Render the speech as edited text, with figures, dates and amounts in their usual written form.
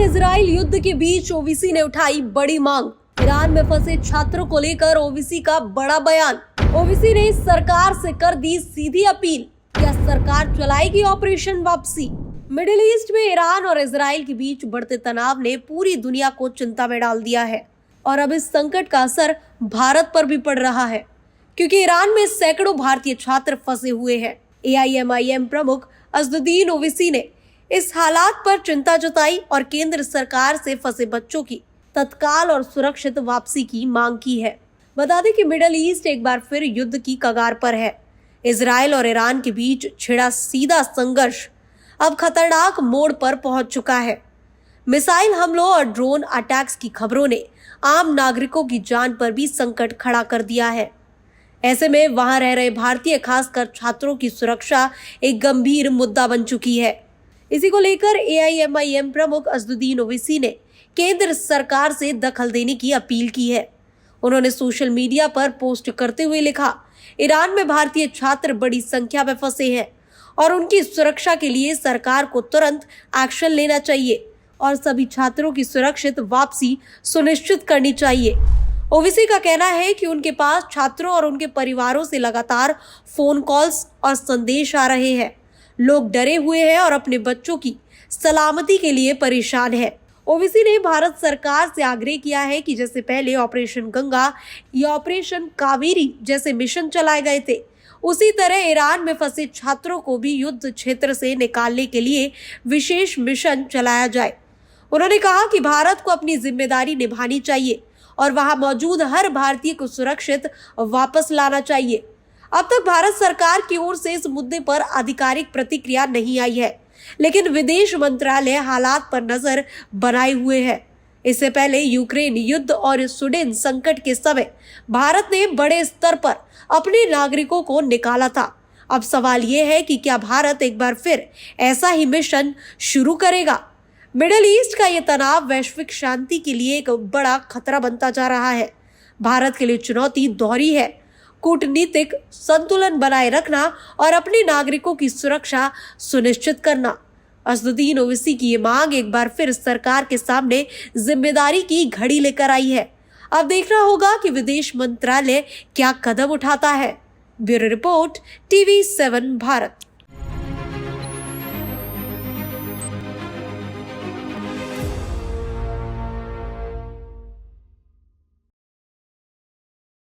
ईरान-इजराइल युद्ध के बीच ओवीसी ने उठाई बड़ी मांग। ईरान में फंसे छात्रों को लेकर ओवीसी का बड़ा बयान। ओवीसी ने सरकार से कर दी सीधी अपील, क्या सरकार चलाएगी ऑपरेशन वापसी। मिडिल ईस्ट में ईरान और इजराइल के बीच बढ़ते तनाव ने पूरी दुनिया को चिंता में डाल दिया है और अब इस संकट का असर भारत पर भी पड़ रहा है, क्योंकि ईरान में सैकड़ों भारतीय छात्र फंसे हुए हैं। AIMIM प्रमुख असदुद्दीन ओवैसी ने इस हालात पर चिंता जताई और केंद्र सरकार से फंसे बच्चों की तत्काल और सुरक्षित वापसी की मांग की है। बता दें कि मिडिल ईस्ट एक बार फिर युद्ध की कगार पर है। इजराइल और ईरान के बीच छिड़ा सीधा संघर्ष अब खतरनाक मोड़ पर पहुंच चुका है। मिसाइल हमलों और ड्रोन अटैक्स की खबरों ने आम नागरिकों की जान पर भी संकट खड़ा कर दिया है। ऐसे में वहां रह रहे भारतीय, खासकर छात्रों की सुरक्षा एक गंभीर मुद्दा बन चुकी है। इसी को लेकर AIMIM प्रमुख असदुद्दीन ओवैसी ने केंद्र सरकार से दखल देने की अपील की है। उन्होंने सोशल मीडिया पर पोस्ट करते हुए लिखा, ईरान में भारतीय छात्र बड़ी संख्या में फंसे हैं और उनकी सुरक्षा के लिए सरकार को तुरंत एक्शन लेना चाहिए और सभी छात्रों की सुरक्षित वापसी सुनिश्चित करनी चाहिए। ओवैसी का कहना है कि उनके पास छात्रों और उनके परिवारों से लगातार फोन कॉल्स और संदेश आ रहे हैं। लोग डरे हुए हैं और अपने बच्चों की सलामती के लिए परेशान हैं। ओवैसी ने भारत सरकार से आग्रह किया है कि जैसे पहले ऑपरेशन गंगा या ऑपरेशन कावेरी जैसे मिशन चलाए गए थे, उसी तरह ईरान में फंसे छात्रों को भी युद्ध क्षेत्र से निकालने के लिए विशेष मिशन चलाया जाए। उन्होंने कहा कि भारत को अपनी जिम्मेदारी निभानी चाहिए और वहां मौजूद हर भारतीय को सुरक्षित वापस लाना चाहिए। अब तक भारत सरकार की ओर से इस मुद्दे पर आधिकारिक प्रतिक्रिया नहीं आई है, लेकिन विदेश मंत्रालय हालात पर नजर बनाए हुए है। इससे पहले यूक्रेन युद्ध और सूडान संकट के समय भारत ने बड़े स्तर पर अपने नागरिकों को निकाला था। अब सवाल ये है कि क्या भारत एक बार फिर ऐसा ही मिशन शुरू करेगा। मिडिल ईस्ट का ये तनाव वैश्विक शांति के लिए एक बड़ा खतरा बनता जा रहा है। भारत के लिए चुनौती दोहरी है, कूटनीतिक संतुलन बनाए रखना और अपने नागरिकों की सुरक्षा सुनिश्चित करना। असदुद्दीन ओवैसी की ये मांग एक बार फिर सरकार के सामने जिम्मेदारी की घड़ी लेकर आई है। अब देखना होगा कि विदेश मंत्रालय क्या कदम उठाता है। Bureau report, TV7 Bharat.